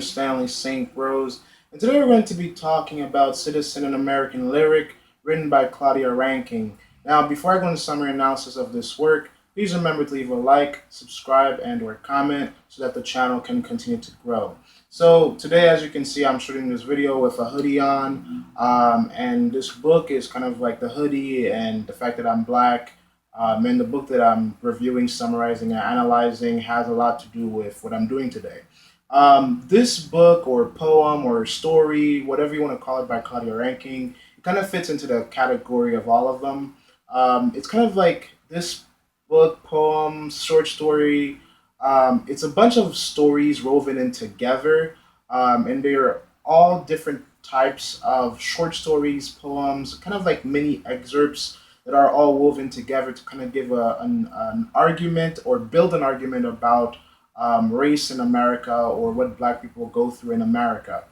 Stanley St. Rose, and today we're going to be talking about Citizen an American Lyric, written by Claudia Rankine. Now, before I go into summary analysis of this work, please remember to leave a like, subscribe, and/or comment so that the channel can continue to grow. So today, as you can see, I'm shooting this video with a hoodie on, and this book is kind of like the hoodie and the fact that I'm black. And the book that I'm reviewing, summarizing, and analyzing has a lot to do with what I'm doing today. This book or poem or story, whatever you want to call it, by Claudia Rankine, it kind of fits into the category of all of them. It's kind of like this book, poem, short story. It's a bunch of stories woven in together, and they're all different types of short stories, poems, kind of like mini excerpts that are all woven together to kind of give an argument or build an argument about race in America or what Black people go through in America.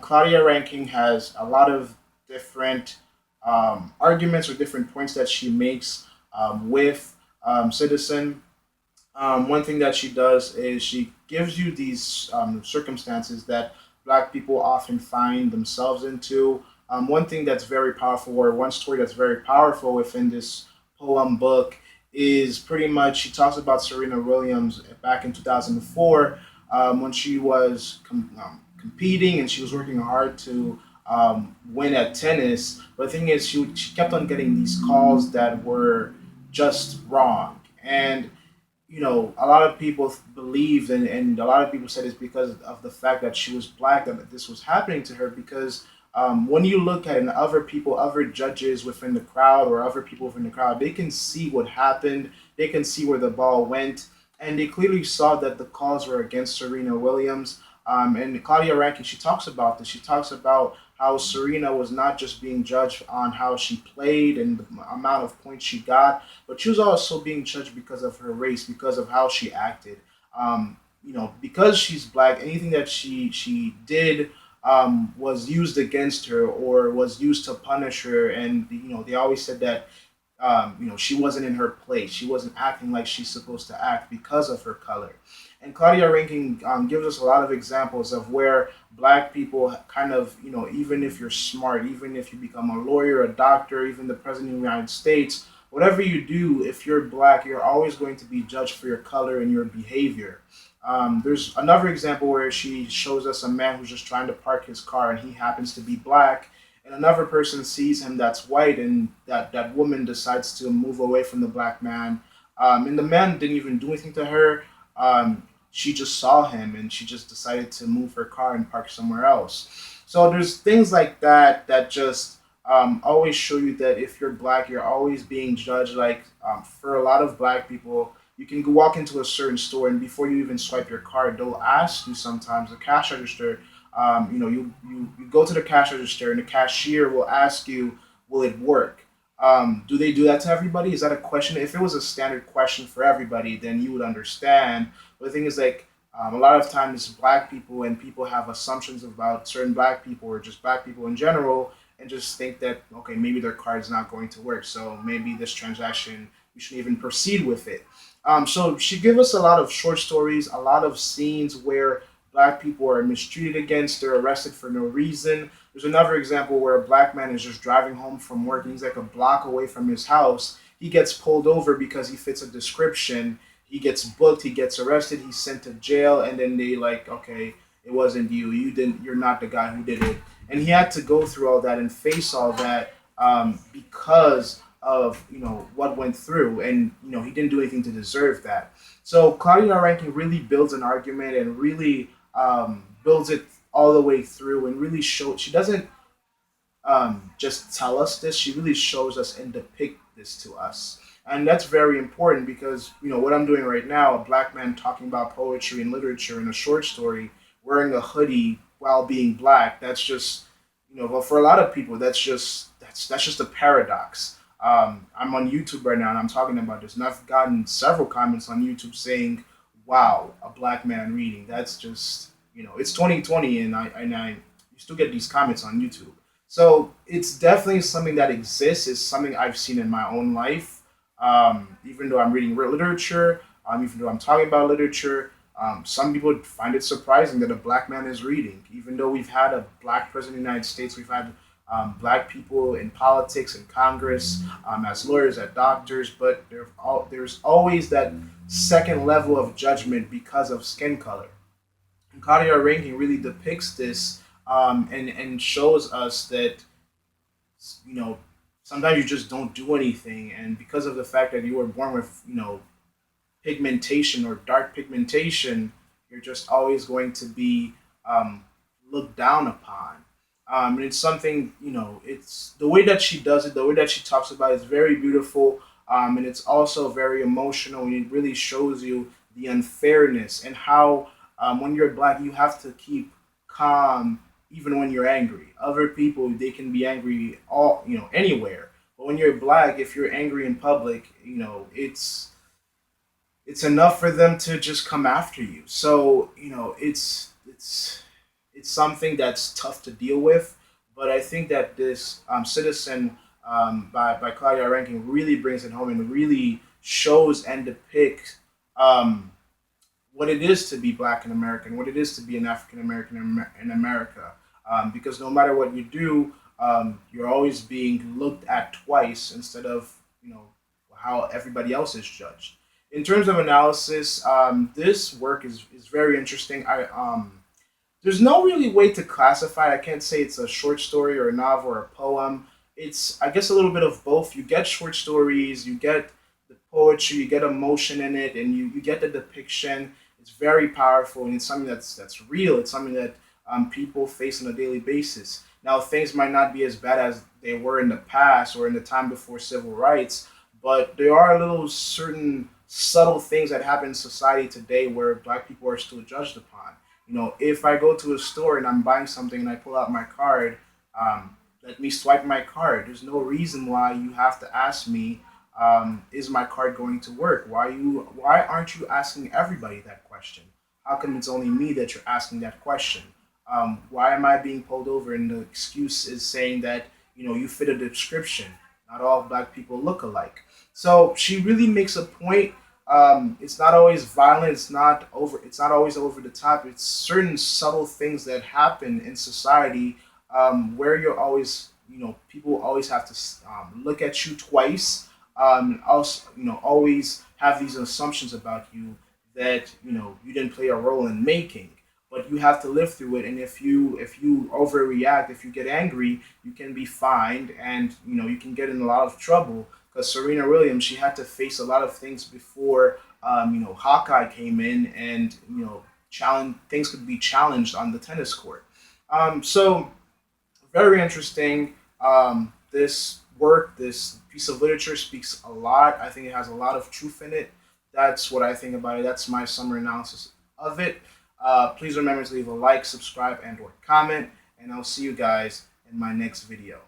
Claudia Rankine has a lot of different arguments or different points that she makes with Citizen. One thing that she does is she gives you these circumstances that Black people often find themselves into. One thing that's very powerful, or one story that's very powerful within this poem book, is pretty much she talks about Serena Williams back in 2004 when she was competing and she was working hard to win at tennis. But the thing is, she kept on getting these calls that were just wrong. And a lot of people believed, and a lot of people said it's because of the fact that she was black that this was happening to her. Because when you look at other people, other judges within the crowd, or other people within the crowd, they can see what happened. They can see where the ball went, and they clearly saw that the calls were against Serena Williams. And Claudia Rankine, she talks about this. She talks about how Serena was not just being judged on how she played and the amount of points she got, but she was also being judged because of her race, because of how she acted. Because she's black, anything that she did was used against her or was used to punish her. And they always said that she wasn't in her place. She wasn't acting like she's supposed to act because of her color. And Claudia Rankine gives us a lot of examples of where black people kind of, even if you're smart, even if you become a lawyer, a doctor, even the president of the United States, whatever you do, if you're black, you're always going to be judged for your color and your behavior. There's another example where she shows us a man who's just trying to park his car and he happens to be black, and another person sees him that's white, and that woman decides to move away from the black man. And the man didn't even do anything to her. She just saw him and she just decided to move her car and park somewhere else. So there's things like that that just always show you that if you're black, you're always being judged. Like for a lot of black people, you can walk into a certain store and before you even swipe your card, they'll ask you sometimes, the cash register, you go to the cash register and the cashier will ask you, will it work? Do they do that to everybody? Is that a question? If it was a standard question for everybody, then you would understand. But the thing is, like, a lot of times black people and people have assumptions about certain black people or just black people in general and just think that, okay, maybe their card is not going to work. So maybe this transaction, we shouldn't even proceed with it. So she gives us a lot of short stories, a lot of scenes where black people are mistreated against, they're arrested for no reason. There's another example where a black man is just driving home from work and he's like a block away from his house. He gets pulled over because he fits a description. He gets booked, he gets arrested, he's sent to jail, and then they like, okay, it wasn't you. You're not the guy who did it. And he had to go through all that and face all that because of what went through, and he didn't do anything to deserve that. So Claudia Rankine really builds an argument and really builds it all the way through, and really show she doesn't just tell us this, she really shows us and depict this to us. And that's very important because what I'm doing right now, a black man talking about poetry and literature in a short story, wearing a hoodie while being black, that's just well, for a lot of people that's just a paradox. I'm on YouTube right now and I'm talking about this, and I've gotten several comments on YouTube saying, "Wow, a black man reading." That's just it's 2020, and I you still get these comments on YouTube. So it's definitely something that exists. It's something I've seen in my own life. Even though I'm reading literature, even though I'm talking about literature, Some people find it surprising that a black man is reading, even though we've had a black president of the United States. We've had black people in politics, in Congress, as lawyers, as doctors, but there's always that second level of judgment because of skin color. And Claudia Rankine really depicts this, and shows us that, you know, sometimes you just don't do anything, and because of the fact that you were born with, pigmentation or dark pigmentation, you're just always going to be um, looked down upon. And it's something, it's the way that she does it, the way that she talks about it is very beautiful. And it's also very emotional, and it really shows you the unfairness and how, when you're black, you have to keep calm even when you're angry. Other people, they can be angry anywhere. But when you're black, if you're angry in public, it's enough for them to just come after you. So it's something that's tough to deal with. But I think that this Citizen, by Claudia Rankin, really brings it home and really shows and depicts um, what it is to be black in America and what it is to be an African American in America. Because no matter what you do, you're always being looked at twice instead of how everybody else is judged. In terms of analysis, this work is very interesting. There's no really way to classify it. I can't say it's a short story or a novel or a poem. It's, I guess, a little bit of both. You get short stories, you get the poetry, you get emotion in it, and you get the depiction. It's very powerful, and it's something that's real. It's something that people face on a daily basis. Now, things might not be as bad as they were in the past or in the time before civil rights, but there are little certain subtle things that happen in society today where black people are still judged upon. If I go to a store and I'm buying something and I pull out my card, let me swipe my card. There's no reason why you have to ask me, is my card going to work? Why aren't you asking everybody that question? How come it's only me that you're asking that question? Why am I being pulled over? And the excuse is saying that you fit a description. Not all black people look alike. So she really makes a point. It's not always violent. It's not over. It's not always over the top. It's certain subtle things that happen in society, where you're always, people always have to look at you twice. Also, always have these assumptions about you that you didn't play a role in making. But you have to live through it, and if you overreact, if you get angry, you can be fined, and you can get in a lot of trouble. Because Serena Williams, she had to face a lot of things before Hawkeye came in, and challenge things could be challenged on the tennis court. So very interesting. This work, this piece of literature speaks a lot. I think it has a lot of truth in it. That's what I think about it. That's my summary analysis of it. Please remember to leave a like, subscribe, and/or comment, and I'll see you guys in my next video.